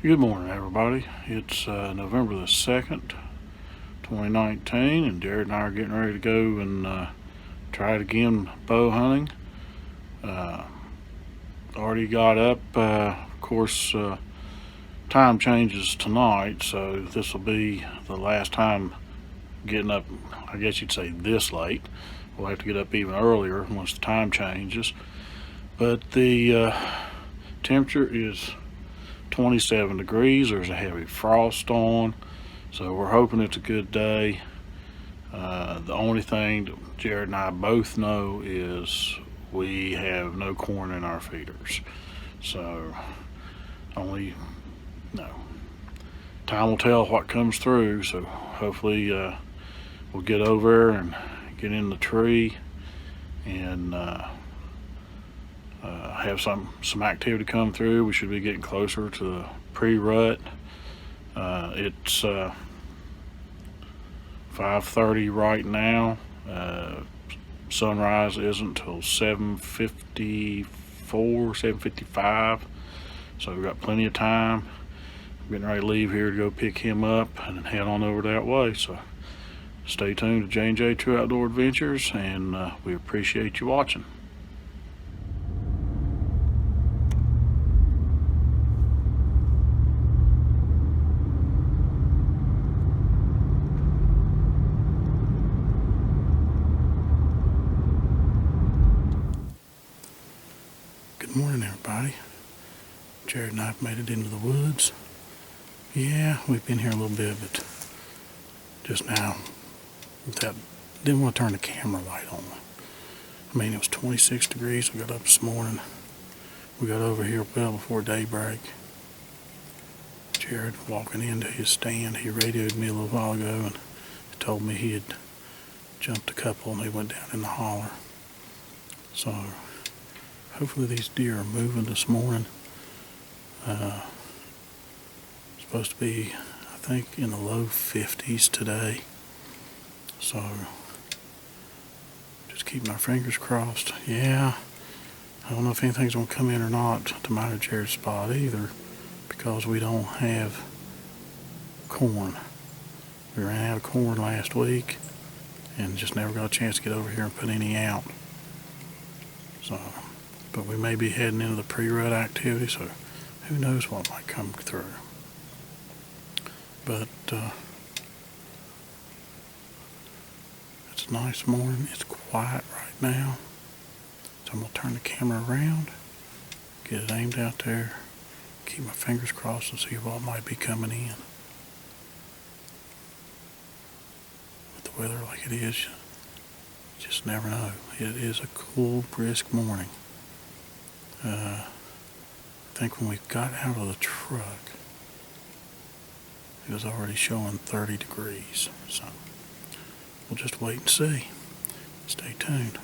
Good morning, everybody. It's November the 2nd, 2019, and Jerod and I are getting ready to go and try it again bow hunting. Already got up. Of course, time changes tonight, so this will be the last time getting up, I guess you'd say, this late. We'll have to get up even earlier once the time changes. But the temperature is 27 degrees. There's a heavy frost on, so we're hoping it's a good day. The only thing that Jerod and I both know is we have no corn in our feeders, so time will tell what comes through. So hopefully we'll get over there and get in the tree and have some activity come through. We should be getting closer to the pre-rut. It's 5:30 right now. Sunrise isn't till 7:54, 7:55. So we've got plenty of time. I'm getting ready to leave here to go pick him up and then head on over that way. So stay tuned to J&J True Outdoor Adventures, and we appreciate you watching. Good morning, everybody. Jerod and I have made it into the woods. Yeah, we've been here a little bit, but just now, didn't want to turn the camera light on. I mean, it was 26 degrees. We got up this morning. We got over here well before daybreak. Jerod walking into his stand, he radioed me a little while ago and told me he had jumped a couple and he went down in the holler. So hopefully these deer are moving this morning. Supposed to be, I think, in the low 50s today. So just keeping our fingers crossed. Yeah, I don't know if anything's going to come in or not to mine or Jerod's spot either, because we don't have corn. We ran out of corn last week and just never got a chance to get over here and put any out. So, but we may be heading into the pre-rut activity, so who knows what might come through. But it's a nice morning. It's quiet right now, so I'm going to turn the camera around, get it aimed out there, keep my fingers crossed and see what might be coming in. With the weather like it is, you just never know. It is a cool, brisk morning. I think when we got out of the truck, it was already showing 30 degrees. So we'll just wait and see. Stay tuned.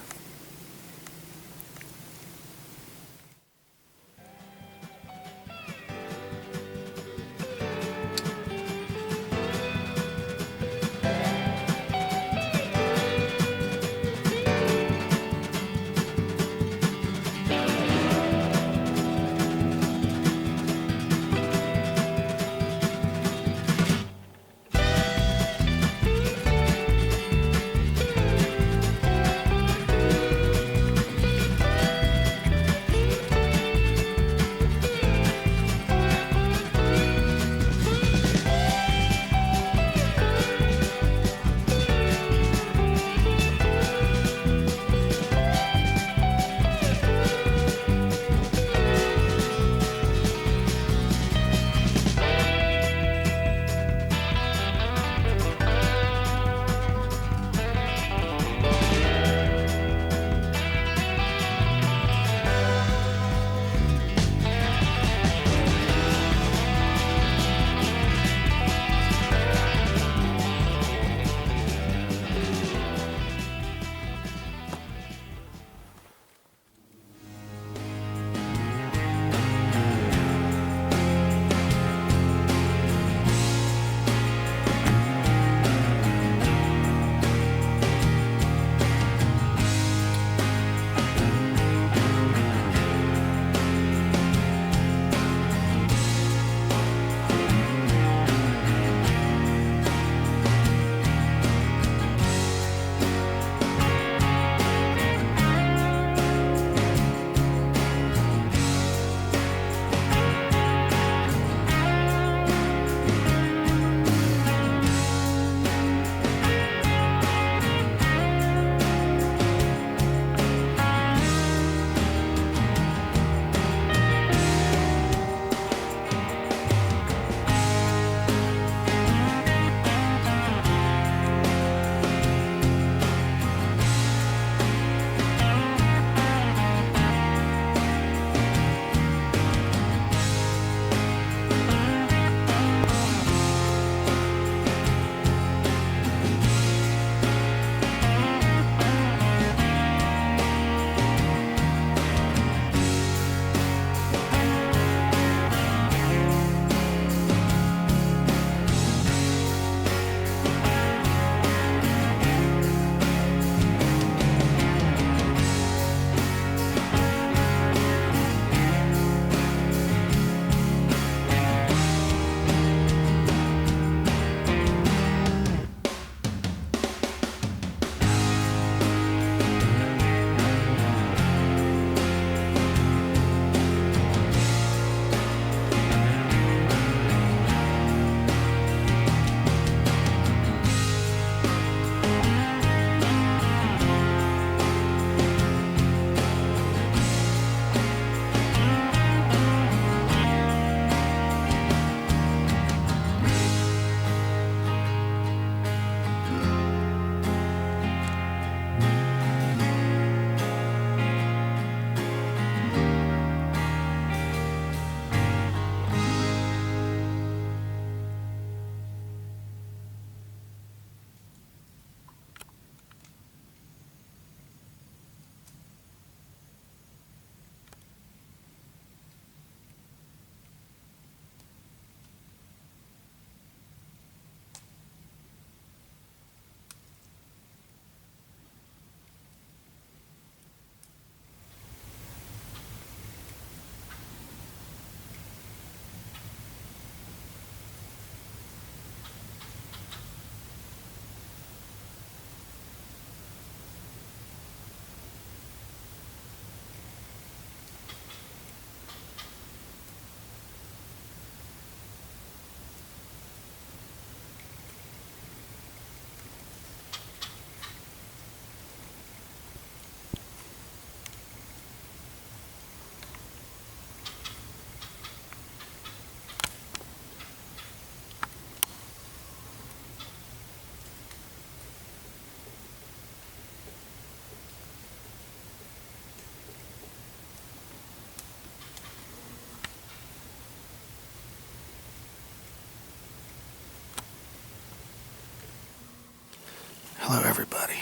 everybody.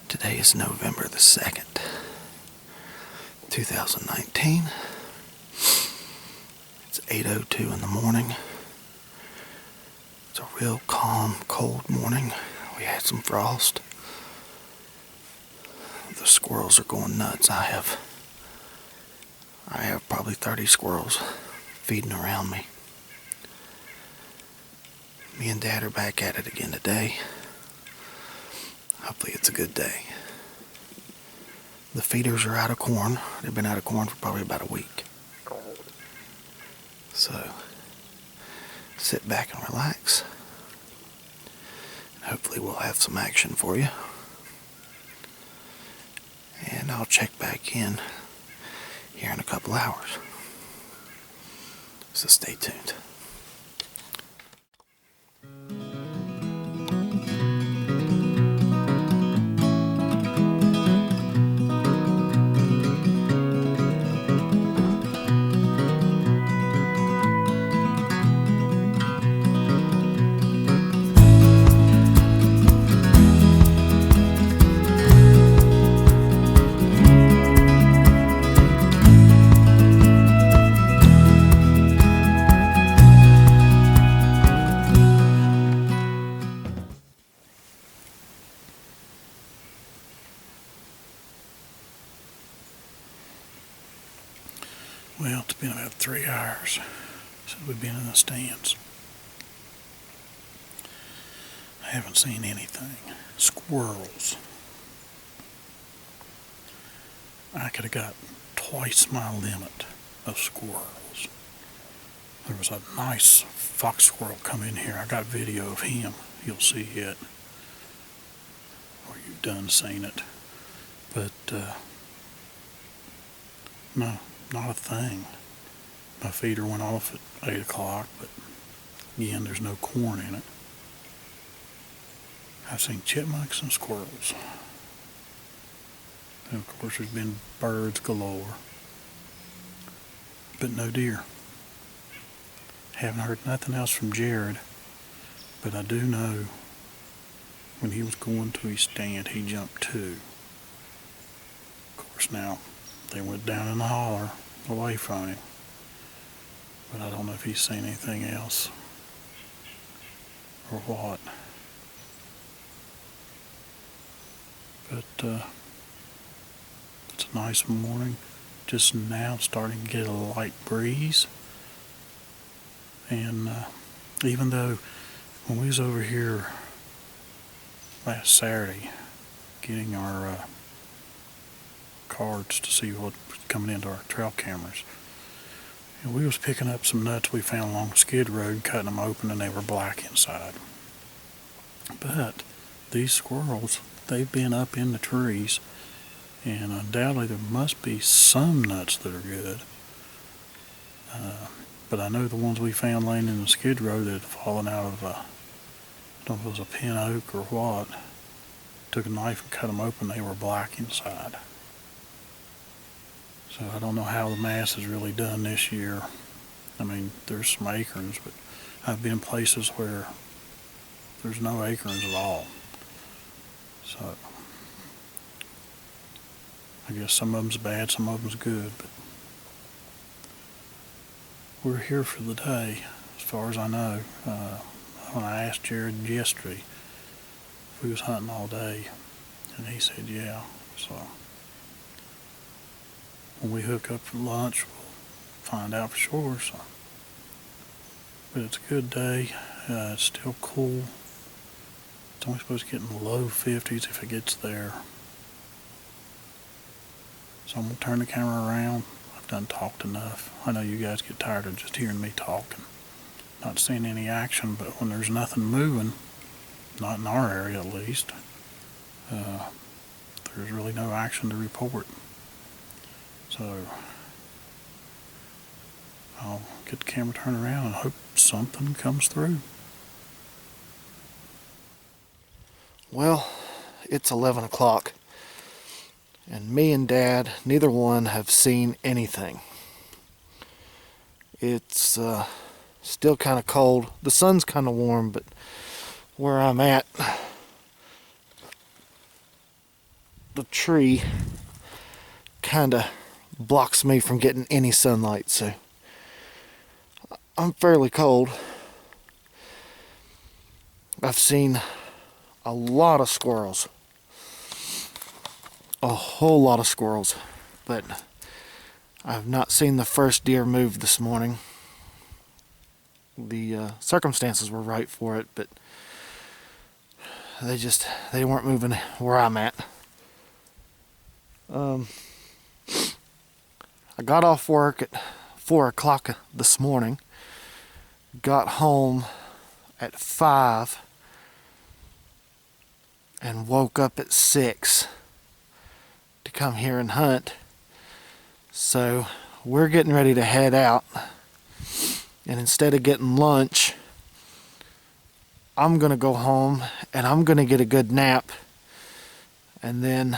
Today is November the 2nd, 2019. It's 8:02 in the morning. It's a real calm, cold morning. We had some frost. The squirrels are going nuts. I have probably 30 squirrels feeding around me. Me and Dad are back at it again today. Hopefully it's a good day. The feeders are out of corn. They've been out of corn for probably about a week. So, sit back and relax. Hopefully we'll have some action for you. And I'll check back in here in a couple hours. So stay tuned. Well, it's been about 3 hours since we've been in the stands. I haven't seen anything. Squirrels. I could have got twice my limit of squirrels. There was a nice fox squirrel come in here. I got video of him. You'll see it. Or you've done seen it. But, no. Not a thing. My feeder went off at 8 o'clock, but again, there's no corn in it. I've seen chipmunks and squirrels. And of course, there's been birds galore, but no deer. Haven't heard nothing else from Jerod, but I do know when he was going to his stand, he jumped two. Of course, now, they went down in the holler away from him. But I don't know if he's seen anything else or what. But it's a nice morning. Just now starting to get a light breeze. And even though when we was over here last Saturday getting our cards to see what was coming into our trail cameras, and we was picking up some nuts we found along the skid road, cutting them open, and they were black inside. But these squirrels, they've been up in the trees, and undoubtedly there must be some nuts that are good. But I know the ones we found laying in the skid road that had fallen out of I don't know if it was a pin oak or what. Took a knife and cut them open, they were black inside. So I don't know how the mass is really done this year. I mean, there's some acorns, but I've been places where there's no acorns at all. So I guess some of them's bad, some of them's good, but we're here for the day, as far as I know. When I asked Jerod yesterday if we was hunting all day, and he said yeah. So when we hook up for lunch, we'll find out for sure. So, but it's a good day. It's still cool. It's only supposed to get in the low 50s if it gets there. So I'm going to turn the camera around. I've done talked enough. I know you guys get tired of just hearing me talk and not seeing any action, but when there's nothing moving, not in our area at least, there's really no action to report. So I'll get the camera turned around and hope something comes through. Well, it's 11 o'clock, and me and Dad, neither one have seen anything. It's still kind of cold. The sun's kind of warm, but where I'm at, the tree kind of blocks me from getting any sunlight, so I'm fairly cold. I've seen a lot of squirrels, a whole lot of squirrels, but I've not seen the first deer move this morning. The circumstances were right for it, but they weren't moving where I'm at. I got off work at 4 o'clock this morning, got home at 5, and woke up at 6 to come here and hunt. So we're getting ready to head out, and instead of getting lunch, I'm gonna go home and I'm gonna get a good nap, and then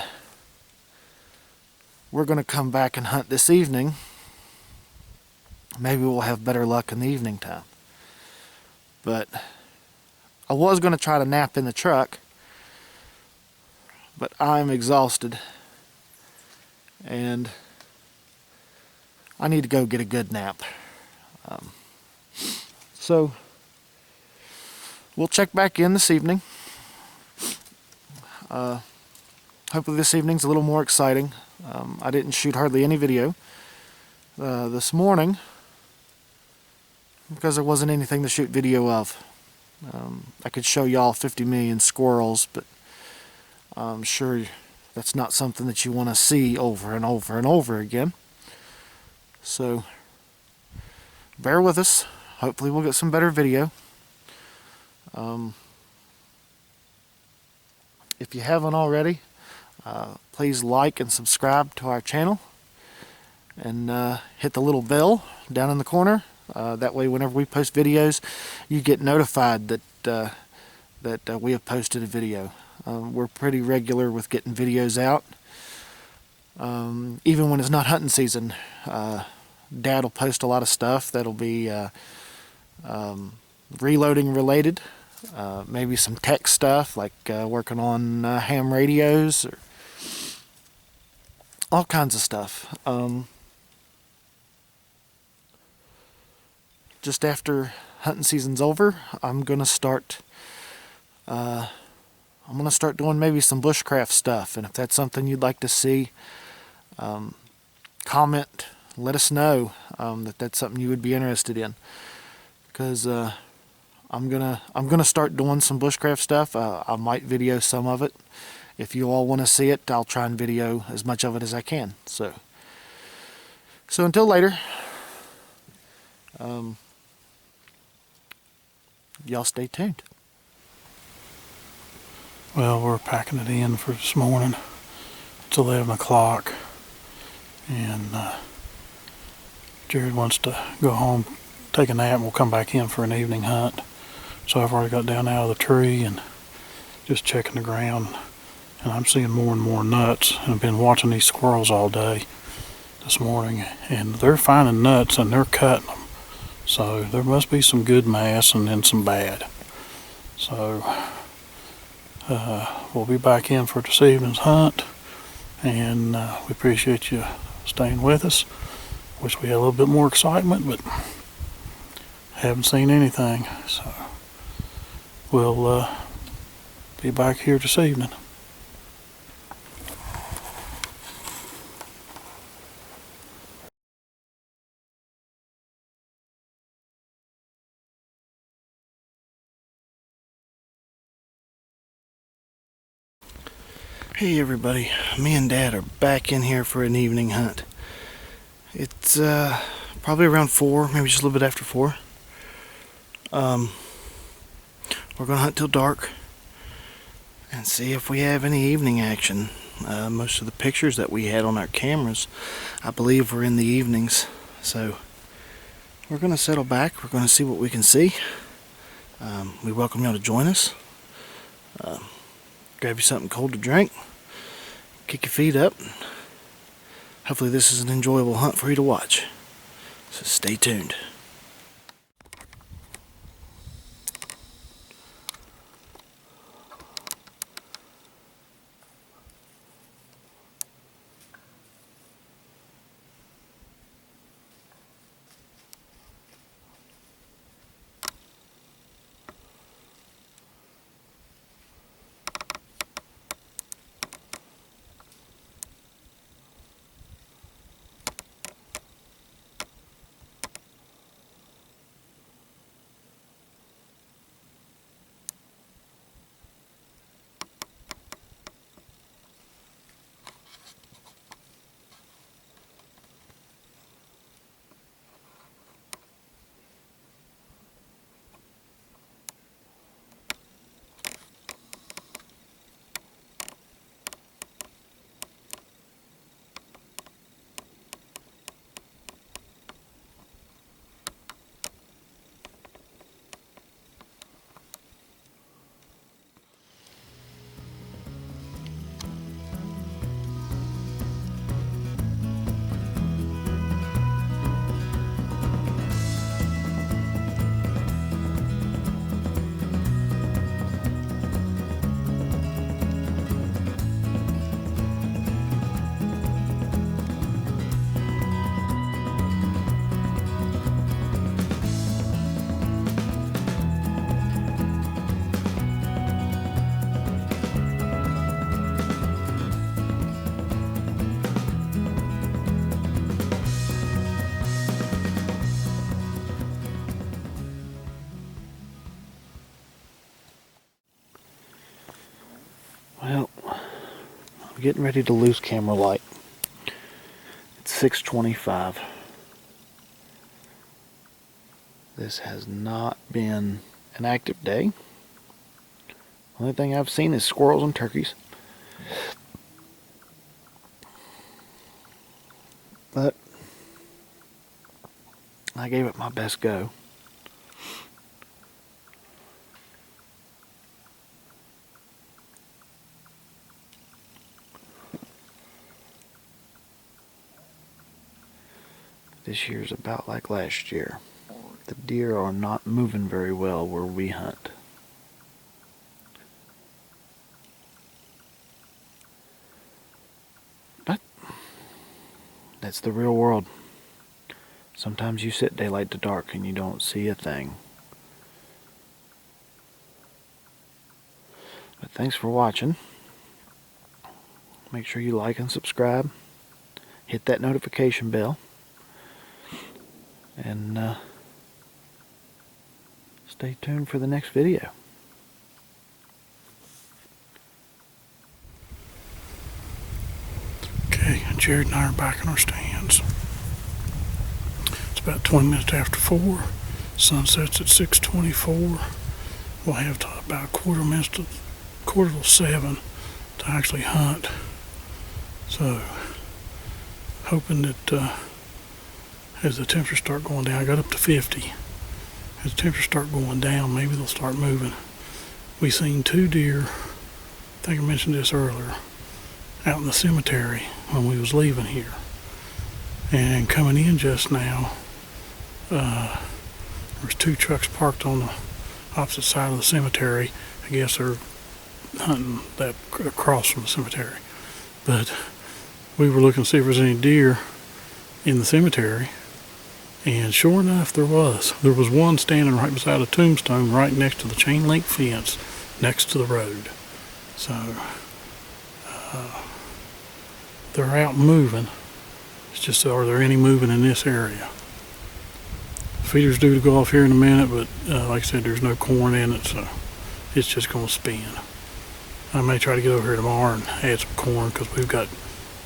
we're gonna come back and hunt this evening. Maybe we'll have better luck in the evening time. But I was gonna try to nap in the truck, but I'm exhausted and I need to go get a good nap. So we'll check back in this evening. Hopefully this evening's a little more exciting. I didn't shoot hardly any video this morning because there wasn't anything to shoot video of. I could show y'all 50 million squirrels, but I'm sure that's not something that you want to see over and over and over again. So bear with us. Hopefully we'll get some better video. If you haven't already, please like and subscribe to our channel, and hit the little bell down in the corner. That way whenever we post videos, you get notified that we have posted a video. We're pretty regular with getting videos out. Even when it's not hunting season, Dad will post a lot of stuff that'll be reloading related. Maybe some tech stuff like working on ham radios, or all kinds of stuff. Just after hunting season's over, I'm gonna start doing maybe some bushcraft stuff, and if that's something you'd like to see, comment, let us know that that's something you would be interested in, because I'm gonna start doing some bushcraft stuff. I might video some of it. If you all want to see it, I'll try and video as much of it as I can. So until later, y'all stay tuned. Well, we're packing it in for this morning. It's 11 o'clock, and Jerod wants to go home, take a nap, and we'll come back in for an evening hunt. So I've already got down out of the tree and just checking the ground, and I'm seeing more and more nuts. And I've been watching these squirrels all day this morning, and they're finding nuts and they're cutting them. So there must be some good mass and then some bad. So we'll be back in for this evening's hunt, and we appreciate you staying with us. Wish we had a little bit more excitement, but haven't seen anything. So we'll be back here this evening. Hey everybody, me and Dad are back in here for an evening hunt. It's probably around 4, maybe just a little bit after 4. We're gonna hunt till dark and see if we have any evening action. Most of the pictures that we had on our cameras, I believe, were in the evenings. So we're gonna settle back. We're gonna see what we can see. We welcome y'all to join us. Grab you something cold to drink, kick your feet up. Hopefully this is an enjoyable hunt for you to watch. So stay tuned. Well, I'm getting ready to lose camera light. It's 6:25. This has not been an active day. Only thing I've seen is squirrels and turkeys. But I gave it my best go. This year's about like last year. The deer are not moving very well where we hunt. But that's the real world. Sometimes you sit daylight to dark and you don't see a thing. But thanks for watching. Make sure you like and subscribe. Hit that notification bell. And stay tuned for the next video. Okay, Jerod and I are back in our stands. It's about 20 minutes after 4. Sun sets at 6:24. We'll have to about quarter till 7 to actually hunt. So, hoping that as the temperatures start going down, I got up to 50. As the temperatures start going down, maybe they'll start moving. We seen 2 deer, I think I mentioned this earlier, out in the cemetery when we was leaving here. And coming in just now, there was 2 trucks parked on the opposite side of the cemetery. I guess they're hunting that across from the cemetery. But we were looking to see if there was any deer in the cemetery. And sure enough, there was. There was one standing right beside a tombstone right next to the chain link fence next to the road. So, they're out moving. It's just, are there any moving in this area? Feeder's due to go off here in a minute, but like I said, there's no corn in it, so it's just going to spin. I may try to get over here tomorrow and add some corn because we've got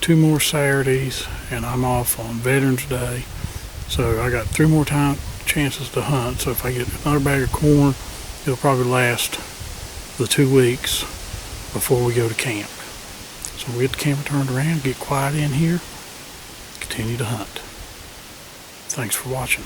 2 more Saturdays and I'm off on Veterans Day. So I got 3 more chances to hunt. So if I get another bag of corn, it'll probably last the 2 weeks before we go to camp. So we'll get the camera turned around, get quiet in here, continue to hunt. Thanks for watching.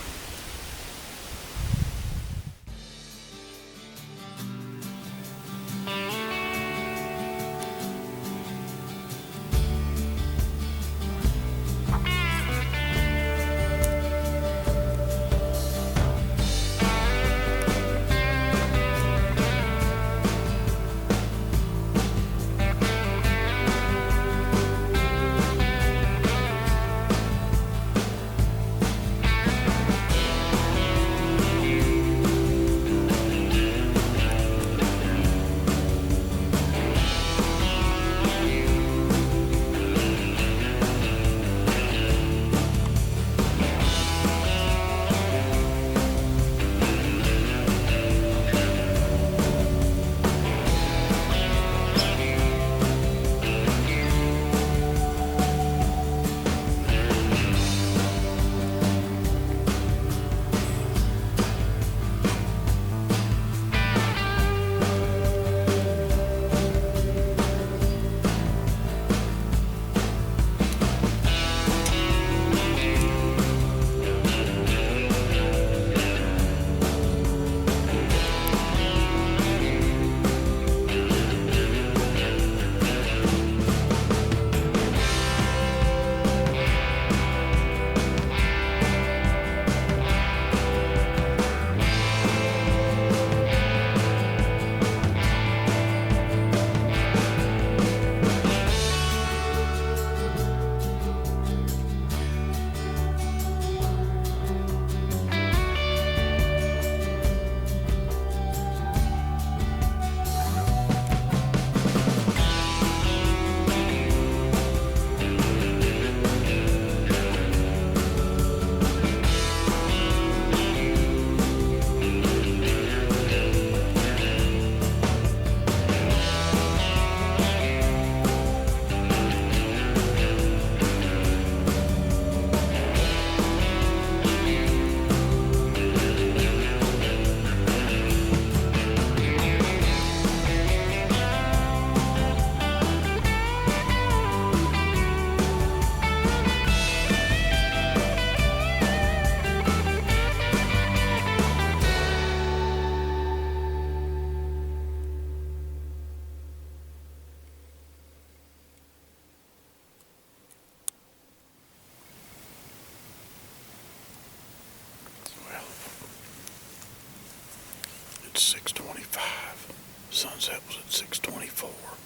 6:25. Sunset was at 6:24.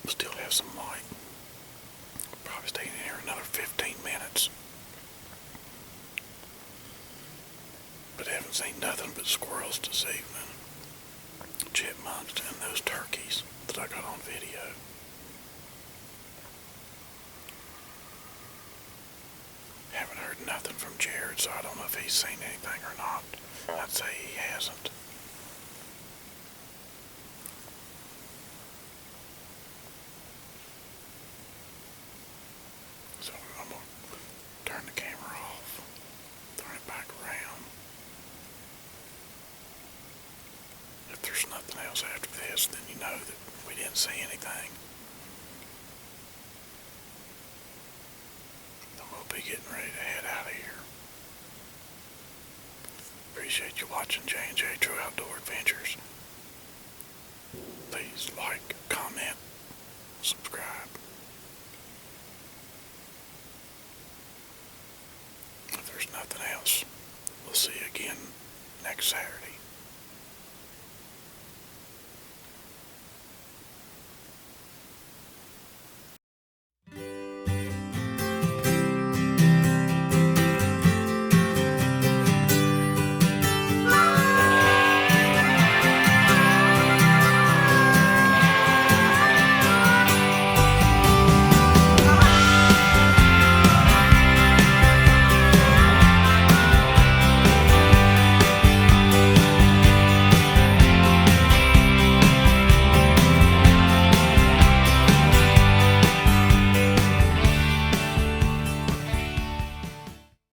Still have some light. Probably stay in here another 15 minutes. But I haven't seen nothing but squirrels this evening. Chipmunks and those turkeys that I got on video. Haven't heard nothing from Jerod, so I don't know if he's seen anything or not. I'd say he hasn't. So I'm going to turn the camera off, turn it back around. If there's nothing else after this, then you know that we didn't see anything. Then we'll be getting ready to head out of here. Appreciate you watching J&J True Outdoor Adventures. Please like, comment, subscribe. If there's nothing else, we'll see you again next Saturday.